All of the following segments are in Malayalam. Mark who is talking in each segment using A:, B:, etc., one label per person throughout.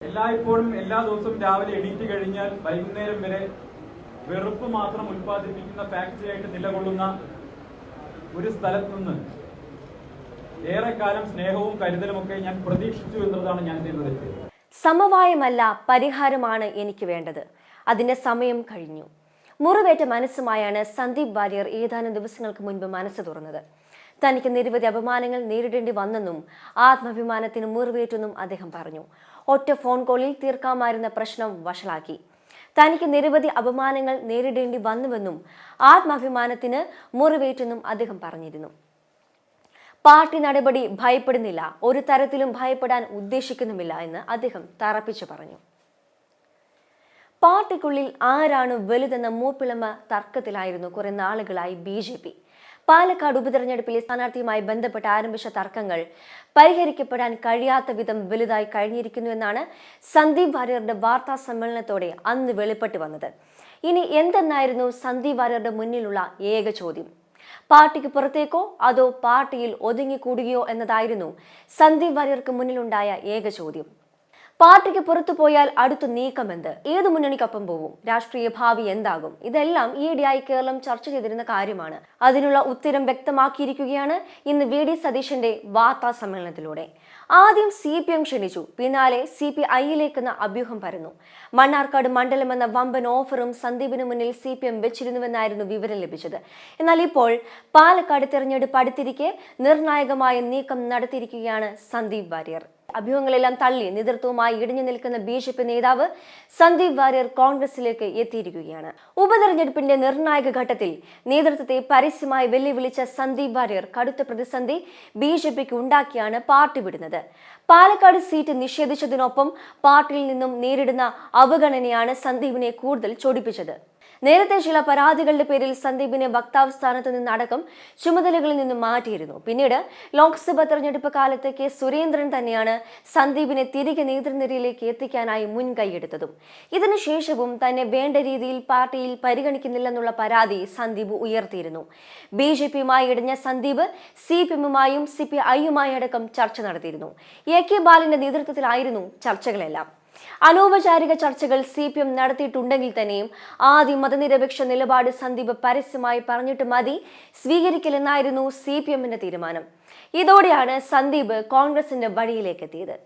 A: എല്ലായ്പ്പോഴും എല്ലാ ദിവസവും രാവിലെ എണീറ്റ് കഴിഞ്ഞാൽ വൈകുന്നേരം വരെ വെറുപ്പ് മാത്രം ഉൽപ്പാദിപ്പിക്കുന്ന ഫാക്ടറിയായിട്ട് നിലകൊള്ളുന്ന ഒരു സ്ഥലത്ത് നിന്ന് ഏറെക്കാലം സ്നേഹവും കരുതലുമൊക്കെ ഞാൻ പ്രതീക്ഷിച്ചു എന്നതാണ് ഞാൻ ചെയ്തത്.
B: സമവായമല്ല പരിഹാരമാണ് എനിക്ക് വേണ്ടത്. അതിന്റെ സമയം കഴിഞ്ഞു. മുറിവേറ്റ മനസ്സുമായാണ് സന്ദീപ് വാര്യർ ഏതാനും ദിവസങ്ങൾക്ക് മുൻപ് മനസ്സ് തുറന്നത്. തനിക്ക് നിരവധി അപമാനങ്ങൾ നേരിടേണ്ടി വന്നെന്നും ആത്മാഭിമാനത്തിന് മുറിവേറ്റെന്നും അദ്ദേഹം പറഞ്ഞു. ഒറ്റ ഫോൺ കോളിൽ തീർക്കാമായിരുന്ന പ്രശ്നം വഷളാക്കി. തനിക്ക് നിരവധി അപമാനങ്ങൾ നേരിടേണ്ടി വന്നുവെന്നും ആത്മാഭിമാനത്തിന് മുറിവേറ്റെന്നും അദ്ദേഹം പറഞ്ഞിരുന്നു. പാർട്ടി നടപടി ഭയപ്പെടുന്നില്ല, ഒരു തരത്തിലും ഭയപ്പെടാൻ ഉദ്ദേശിക്കുന്നുമില്ല എന്ന് അദ്ദേഹം തറപ്പിച്ചു പറഞ്ഞു. പാർട്ടിക്കുള്ളിൽ ആരാണ് വലുതെന്ന മൂപ്പിളമ തർക്കത്തിലായിരുന്നു കുറെ നാളുകളായി BJP. പാലക്കാട് ഉപതെരഞ്ഞെടുപ്പിലെ സ്ഥാനാർത്ഥിയുമായി ബന്ധപ്പെട്ട് ആരംഭിച്ച തർക്കങ്ങൾ പരിഹരിക്കപ്പെടാൻ കഴിയാത്ത വിധം വലുതായി കഴിഞ്ഞിരിക്കുന്നു എന്നാണ് സന്ദീപ് വാര്യരുടെ വാർത്താ സമ്മേളനത്തോടെ അന്ന് വെളിപ്പെട്ടു വന്നത്. ഇനി എന്തെന്നായിരുന്നു സന്ദീപ് വാര്യരുടെ മുന്നിലുള്ള ഏക ചോദ്യം. പാർട്ടിക്ക് പുറത്തേക്കോ അതോ പാർട്ടിയിൽ ഒതുങ്ങിക്കൂടുകയോ എന്നതായിരുന്നു സന്ദീപ് വാര്യർക്ക് മുന്നിലുണ്ടായ ഏക ചോദ്യം. പാർട്ടിക്ക് പുറത്തു പോയാൽ അടുത്ത നീക്കമെന്ത്, ഏത് മുന്നണിക്കൊപ്പം പോവും, രാഷ്ട്രീയ ഭാവി എന്താകും, ഇതെല്ലാം ഈയിടെയായി കേരളം ചർച്ച ചെയ്തിരുന്ന കാര്യമാണ്. അതിനുള്ള ഉത്തരം വ്യക്തമാക്കിയിരിക്കുകയാണ് ഇന്ന് VD സതീശന്റെ വാർത്താ സമ്മേളനത്തിലൂടെ. ആദ്യം CPM ക്ഷണിച്ചു, പിന്നാലെ CPI-യിലേക്കെന്ന അഭ്യൂഹം പരന്നു. മണ്ണാർക്കാട് മണ്ഡലം എന്ന വമ്പൻ ഓഫറും സന്ദീപിന് മുന്നിൽ CPM വെച്ചിരുന്നുവെന്നായിരുന്നു വിവരം ലഭിച്ചത്. എന്നാൽ ഇപ്പോൾ പാലക്കാട് തെരഞ്ഞെടുപ്പ് അടുത്തിരിക്കെ നിർണായകമായ നീക്കം നടത്തിയിരിക്കുകയാണ് സന്ദീപ് വാര്യർ. അഭ്യൂഹങ്ങളെല്ലാം തള്ളി നേതൃത്വവുമായി ഇടിഞ്ഞു നിൽക്കുന്ന BJP നേതാവ് സന്ദീപ് വാര്യർ കോൺഗ്രസിലേക്ക് എത്തിയിരിക്കുകയാണ്. ഉപതെരഞ്ഞെടുപ്പിന്റെ നിർണായക ഘട്ടത്തിൽ നേതൃത്വത്തെ പരസ്യമായി വെല്ലുവിളിച്ച സന്ദീപ് വാര്യർ കടുത്ത പ്രതിസന്ധി BJPക്ക് ഉണ്ടാക്കിയാണ് പാർട്ടി വിടുന്നത്. പാലക്കാട് സീറ്റ് നിഷേധിച്ചതിനൊപ്പം പാർട്ടിയിൽ നിന്നും നേരിടുന്ന അവഗണനയാണ് സന്ദീപിനെ കൂടുതൽ ചൊടിപ്പിച്ചത്. നേരത്തെ ചില പരാതികളുടെ പേരിൽ സന്ദീപിനെ വക്താവ് സ്ഥാനത്ത് നിന്നടക്കം ചുമതലകളിൽ നിന്നും മാറ്റിയിരുന്നു. പിന്നീട് ലോക്സഭാ തെരഞ്ഞെടുപ്പ് കാലത്ത് K. സുരേന്ദ്രൻ തന്നെയാണ് സന്ദീപിനെ തിരികെ നേതൃനിരയിലേക്ക് എത്തിക്കാനായി മുൻകൈയെടുത്തതും. ഇതിനുശേഷവും തന്നെ വേണ്ട രീതിയിൽ പാർട്ടിയിൽ പരിഗണിക്കുന്നില്ലെന്നുള്ള പരാതി സന്ദീപ് ഉയർത്തിയിരുന്നു. BJPയുമായി ഇടഞ്ഞ സന്ദീപ് CPM-ഉമായും CPI-യുമായി അടക്കം ചർച്ച നടത്തിയിരുന്നു. AK ബാലന്റെ നേതൃത്വത്തിലായിരുന്നു ചർച്ചകളെല്ലാം. അനൗപചാരിക ചർച്ചകൾ CPM നടത്തിയിട്ടുണ്ടെങ്കിൽ തന്നെയും ആദ്യം മതനിരപേക്ഷ നിലപാട് സന്ദീപ് പരസ്യമായി പറഞ്ഞിട്ട് മതി സ്വീകരിക്കലെന്നായിരുന്നു CPM-ന്റെ തീരുമാനം. ഇതോടെയാണ് സന്ദീപ് കോൺഗ്രസിന്റെ വഴിയിലേക്ക് എത്തിയത്.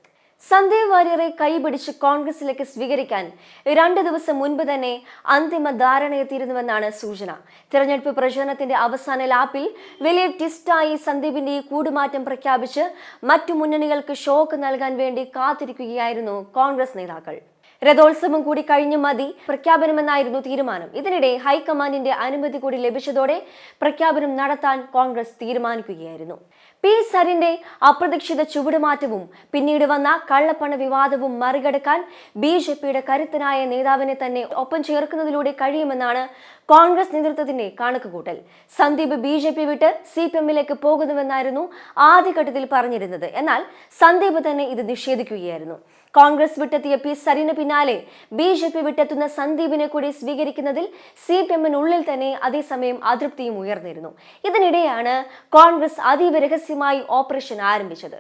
B: സന്ദീപ് വാര്യരെ കൈപിടിച്ച് കോൺഗ്രസിലേക്ക് സ്വീകരിക്കാൻ 2 ദിവസം മുൻപ് തന്നെ അന്തിമ ധാരണയെത്തിയിരുന്നുവെന്നാണ് സൂചന. തിരഞ്ഞെടുപ്പ് പ്രചരണത്തിന്റെ അവസാന ലാപ്പിൽ വലിയ ട്വിസ്റ്റായി സന്ദീപിന്റെ ഈ കൂടുമാറ്റം പ്രഖ്യാപിച്ച് മറ്റു മുന്നണികൾക്ക് ഷോക്ക് നൽകാൻ വേണ്ടി കാത്തിരിക്കുകയായിരുന്നു കോൺഗ്രസ് നേതാക്കൾ. രഥോത്സവം കൂടി കഴിഞ്ഞു മതി പ്രഖ്യാപനമെന്നായിരുന്നു തീരുമാനം. ഇതിനിടെ ഹൈക്കമാൻഡിന്റെ അനുമതി കൂടി ലഭിച്ചതോടെ പ്രഖ്യാപനം നടത്താൻ കോൺഗ്രസ് തീരുമാനിക്കുകയായിരുന്നു. P. സരിന്റെ അപ്രതീക്ഷിത ചുവടുമാറ്റവും പിന്നീട് വന്ന കള്ളപ്പണ വിവാദവും മറികടക്കാൻ BJPയുടെ കരുത്തനായ നേതാവിനെ തന്നെ ഒപ്പം ചേർക്കുന്നതിലൂടെ കഴിയുമെന്നാണ് കോൺഗ്രസ് നേതൃത്വത്തിന്റെ കണക്കുകൂട്ടൽ. സന്ദീപ് BJP വിട്ട് CPM-ലേക്ക് പോകുന്നുവെന്നായിരുന്നു ആദ്യഘട്ടത്തിൽ പറഞ്ഞിരുന്നത്. എന്നാൽ സന്ദീപ് തന്നെ ഇത് നിഷേധിക്കുകയായിരുന്നു. കോൺഗ്രസ് വിട്ടെത്തിയ P. സരിന് പിന്നാലെ BJP വിട്ടെത്തുന്ന സന്ദീപിനെ കൂടി സ്വീകരിക്കുന്നതിൽ CPM-നുള്ളിൽ തന്നെ അതേസമയം അതൃപ്തിയും ഉയർന്നിരുന്നു. ഇതിനിടെയാണ് കോൺഗ്രസ് അതീവ രഹസ്യമായി ഓപ്പറേഷൻ ആരംഭിച്ചത്.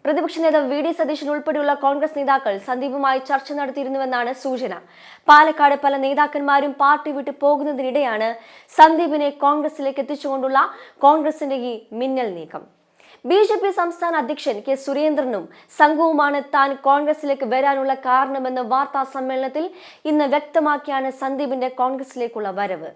B: പ്രതിപക്ഷ നേതാവ് VD സതീശൻ ഉൾപ്പെടെയുള്ള കോൺഗ്രസ് നേതാക്കൾ സന്ദീപുമായി ചർച്ച നടത്തിയിരുന്നുവെന്നാണ് സൂചന. പാലക്കാട് പല നേതാക്കന്മാരും പാർട്ടി വിട്ടു പോകുന്നതിനിടെയാണ് സന്ദീപിനെ കോൺഗ്രസിലേക്ക് എത്തിച്ചുകൊണ്ടുള്ള കോൺഗ്രസിന്റെ ഈ മിന്നൽ നീക്കം. BJP സംസ്ഥാന അധ്യക്ഷൻ K. സുരേന്ദ്രനും സംഘവുമാണ് താൻ കോൺഗ്രസിലേക്ക് വരാനുള്ള കാരണമെന്ന് വാർത്താ സമ്മേളനത്തിൽ ഇന്ന് വ്യക്തമാക്കിയാണ് സന്ദീപിന്റെ കോൺഗ്രസിലേക്കുള്ള വരവ്.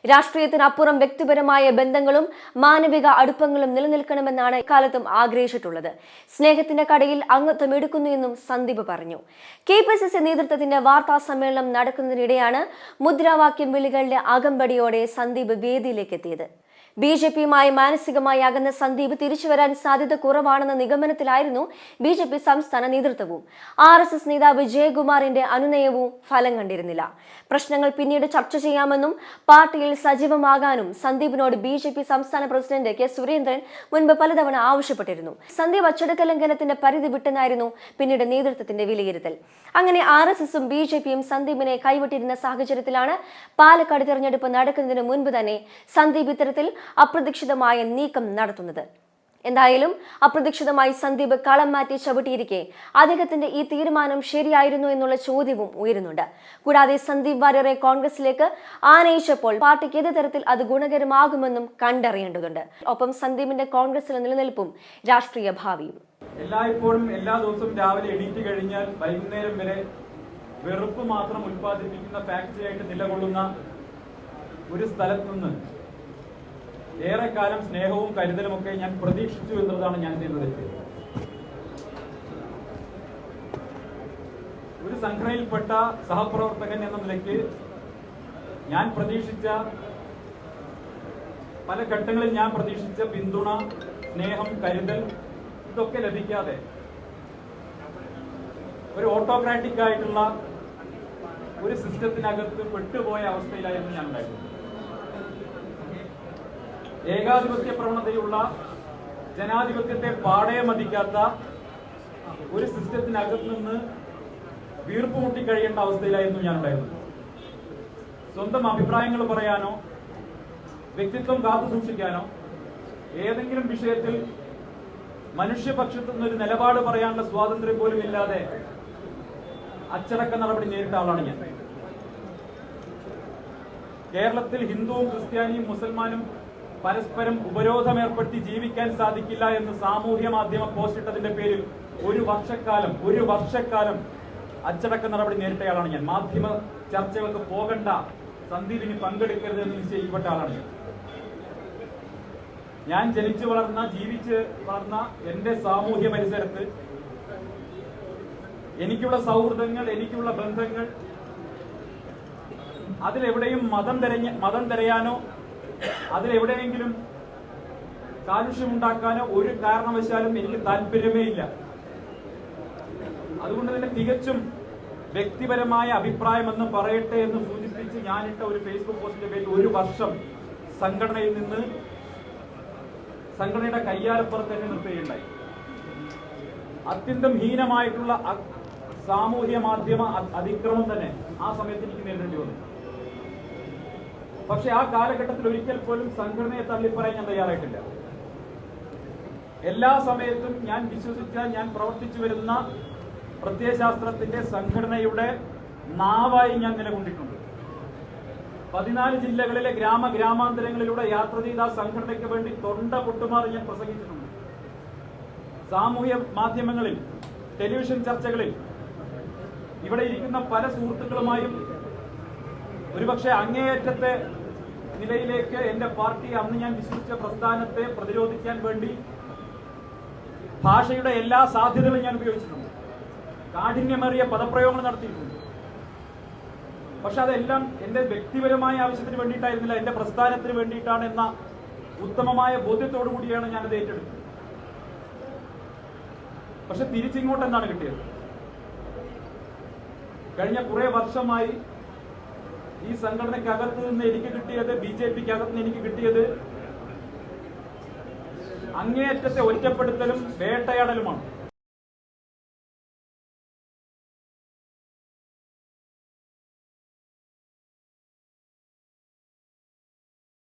B: രാഷ്ട്രീയത്തിനപ്പുറം വ്യക്തിപരമായ ബന്ധങ്ങളും മാനവിക അടുപ്പങ്ങളും നിലനിൽക്കണമെന്നാണ് ഇക്കാലത്തും ആഗ്രഹിച്ചിട്ടുള്ളത്. സ്നേഹത്തിന്റെ കടയിൽ അംഗത്വം എടുക്കുന്നു എന്നും സന്ദീപ് പറഞ്ഞു. KPCC നേതൃത്വത്തിന്റെ വാർത്താ സമ്മേളനം നടക്കുന്നതിനിടെയാണ് മുദ്രാവാക്യം വിളികളുടെ അകമ്പടിയോടെ സന്ദീപ് വേദിയിലേക്ക് എത്തിയത്. BJPയുമായി മാനസികമായി അകന്ന സന്ദീപ് തിരിച്ചുവരാൻ സാധ്യത കുറവാണെന്ന നിഗമനത്തിലായിരുന്നു BJP സംസ്ഥാന നേതൃത്വവും. RSS നേതാവ് ജയകുമാറിന്റെ അനുനയവും ഫലം കണ്ടിരുന്നില്ല. പ്രശ്നങ്ങൾ പിന്നീട് ചർച്ച ചെയ്യാമെന്നും പാർട്ടിയിൽ സജീവമാകാനും സന്ദീപിനോട് BJP സംസ്ഥാന പ്രസിഡന്റ് K. സുരേന്ദ്രൻ മുൻപ് പലതവണ ആവശ്യപ്പെട്ടിരുന്നു. സന്ദീപ് അച്ചടക്ക ലംഘനത്തിന്റെ പരിധി വിട്ടെന്നായിരുന്നു പിന്നീട് നേതൃത്വത്തിന്റെ വിലയിരുത്തൽ. അങ്ങനെ RSSഉം BJPയും സന്ദീപിനെ കൈവിട്ടിരുന്ന സാഹചര്യത്തിലാണ് പാലക്കാട് തെരഞ്ഞെടുപ്പ് നടക്കുന്നതിന് മുൻപ് തന്നെ സന്ദീപ് ഇത്തരത്തിൽ അപ്രതീക്ഷിതമായ നീക്കം നടത്തുന്നത്. എന്തായാലും അപ്രതീക്ഷിതമായി സന്ദീപ് കളം മാറ്റി ചവിട്ടിയിരിക്കെ അദ്ദേഹത്തിന്റെ ഈ തീരുമാനം ശരിയായിരുന്നു എന്നുള്ള ചോദ്യവും ഉയരുന്നുണ്ട്. കൂടാതെ സന്ദീപ് വാര്യരെ കോൺഗ്രസിലേക്ക് ആനയിച്ചപ്പോൾ പാർട്ടിക്ക് ഏത് തരത്തിൽ അത് ഗുണകരമാകുമെന്നും കണ്ടറിയേണ്ടതുണ്ട്. ഒപ്പം സന്ദീപിന്റെ കോൺഗ്രസിലെ നിലനിൽപ്പും രാഷ്ട്രീയ ഭാവിയും.
A: എല്ലായ്പ്പോഴും എല്ലാ ദിവസവും രാവിലെ എണീറ്റ് കഴിഞ്ഞാൽ വൈകുന്നേരം വരെ വെറുപ്പ് മാത്രം ഉൽപ്പാദിപ്പിക്കുന്ന ഫാക്ടറിയായിട്ട് നിലകൊള്ളുന്ന ഒരു സ്ഥലത്ത് നിന്ന് ഏറെക്കാലം സ്നേഹവും കരുതലുമൊക്കെ ഞാൻ പ്രതീക്ഷിച്ചു എന്നതാണ് ഞാൻ ചെയ്യുന്നത്. ഒരു സംഘടനയിൽപ്പെട്ട സഹപ്രവർത്തകൻ എന്ന നിലയ്ക്ക് ഞാൻ പ്രതീക്ഷിച്ച പല ഘട്ടങ്ങളിൽ ഞാൻ പ്രതീക്ഷിച്ച പിന്തുണ, സ്നേഹം, കരുതൽ ഇതൊക്കെ ലഭിക്കാതെ ഒരു ഓട്ടോക്രാറ്റിക് ആയിട്ടുള്ള ഒരു സിസ്റ്റത്തിനകത്ത് പെട്ടുപോയ അവസ്ഥയിലായിരുന്നു ഞാൻ ഉണ്ടായിരുന്നത്. ഏകാധിപത്യ പ്രവണതയുള്ള, ജനാധിപത്യത്തെ പാടെ മതിക്കാത്ത ഒരു സിസ്റ്റത്തിനകത്ത് നിന്ന് വീർപ്പുമുട്ടി കഴിയേണ്ട അവസ്ഥയിലായിരുന്നു ഞാൻ ഉണ്ടായിരുന്നത്. സ്വന്തം അഭിപ്രായങ്ങൾ പറയാനോ വ്യക്തിത്വം കാത്തു സൂക്ഷിക്കാനോ ഏതെങ്കിലും വിഷയത്തിൽ മനുഷ്യപക്ഷത്തു നിന്നൊരു നിലപാട് പറയാനുള്ള സ്വാതന്ത്ര്യം പോലും ഇല്ലാതെ അച്ചടക്ക നടപടി നേരിട്ട ആളാണ് ഞാൻ. കേരളത്തിൽ ഹിന്ദുവും ക്രിസ്ത്യാനിയും മുസൽമാനും പരസ്പരം ഉപരോധം ഏർപ്പെടുത്തി ജീവിക്കാൻ സാധിക്കില്ല എന്ന് സാമൂഹ്യ മാധ്യമ പോസ്റ്റ് ഇട്ടതിന്റെ പേരിൽ ഒരു വർഷക്കാലം അച്ചടക്ക നടപടി നേരിട്ടയാളാണ് ഞാൻ. മാധ്യമ ചർച്ചകൾക്ക് പോകണ്ട, സന്ദീപിന് പങ്കെടുക്കരുത് എന്ന് നിശ്ചയിക്കപ്പെട്ട ആളാണ് ഞാൻ. ഞാൻ ജനിച്ചു വളർന്ന, ജീവിച്ച് വളർന്ന എന്റെ സാമൂഹ്യ പരിസരത്ത് എനിക്കുള്ള സൗഹൃദങ്ങൾ, എനിക്കുള്ള ബന്ധങ്ങൾ, അതിലെവിടെയും മതം തിരയാനോ അതിലെവിടെയെങ്കിലും കാലുഷ്യമുണ്ടാക്കാനോ ഒരു കാരണവശാലും എനിക്ക് താല്പര്യമേ ഇല്ല. അതുകൊണ്ട് തന്നെ തികച്ചും വ്യക്തിപരമായ അഭിപ്രായമെന്ന് പറയട്ടെ എന്ന് സൂചിപ്പിച്ച് ഞാനിട്ട ഒരു ഫേസ്ബുക്ക് പോസ്റ്റിന്റെ പേരിൽ ഒരു വർഷം സംഘടനയിൽ നിന്ന് സംഘടനയുടെ കയ്യാലപ്പുറത്ത് തന്നെ നിർത്തുകയുണ്ടായി. അത്യന്തം ഹീനമായിട്ടുള്ള സാമൂഹ്യ മാധ്യമ അതിക്രമം തന്നെ ആ സമയത്ത് എനിക്ക് നേരിടേണ്ടി വന്നു. പക്ഷെ ആ കാലഘട്ടത്തിൽ ഒരിക്കൽ പോലും സംഘടനയെ തള്ളിപ്പറയാൻ ഞാൻ തയ്യാറായിട്ടില്ല. എല്ലാ സമയത്തും ഞാൻ വിശ്വസിച്ച, ഞാൻ പ്രവർത്തിച്ചു വരുന്ന പ്രത്യയശാസ്ത്രത്തിന്റെ സംഘടനയുടെ നാവായി ഞാൻ നിലകൊണ്ടിട്ടുണ്ട്. 14 ജില്ലകളിലെ ഗ്രാമാന്തരങ്ങളിലൂടെ യാത്ര ചെയ്ത സംഘടനയ്ക്ക് വേണ്ടി തൊണ്ട പൊട്ടുമാറി ഞാൻ പ്രസംഗിച്ചിട്ടുണ്ട്. സാമൂഹ്യ മാധ്യമങ്ങളിൽ, ടെലിവിഷൻ ചർച്ചകളിൽ ഇവിടെ ഇരിക്കുന്ന പല സുഹൃത്തുക്കളുമായും ഒരുപക്ഷെ അങ്ങേയറ്റത്തെ നിലയിലേക്ക് എന്റെ പാർട്ടി, അന്ന് ഞാൻ വിശ്വസിച്ച പ്രസ്ഥാനത്തെ പ്രതിരോധിക്കാൻ വേണ്ടി ഭാഷയുടെ എല്ലാ സാധ്യതകളും ഞാൻ ഉപയോഗിച്ചിട്ടുണ്ട്. കാഠിന്യമേറിയ പദപ്രയോഗങ്ങൾ നടത്തിയിട്ടുണ്ട്. പക്ഷെ അതെല്ലാം എന്റെ വ്യക്തിപരമായ ആവശ്യത്തിന് വേണ്ടിയിട്ടായിരുന്നില്ല, എന്റെ പ്രസ്ഥാനത്തിന് വേണ്ടിയിട്ടാണ് എന്ന ഉത്തമമായ ബോധ്യത്തോടു കൂടിയാണ് ഞാനത് ഏറ്റെടുത്തത്. പക്ഷെ തിരിച്ചിങ്ങോട്ട് എന്താണ് കിട്ടിയത്? കഴിഞ്ഞ കുറെ വർഷമായി ഈ സംഘടനയ്ക്കകത്ത് നിന്ന് എനിക്ക് കിട്ടിയത്, BJPക്ക് അകത്ത് നിന്ന് എനിക്ക് കിട്ടിയത് അങ്ങേയറ്റത്തെ ഒറ്റപ്പെടുത്തലും വേട്ടയാടലുമാണ്.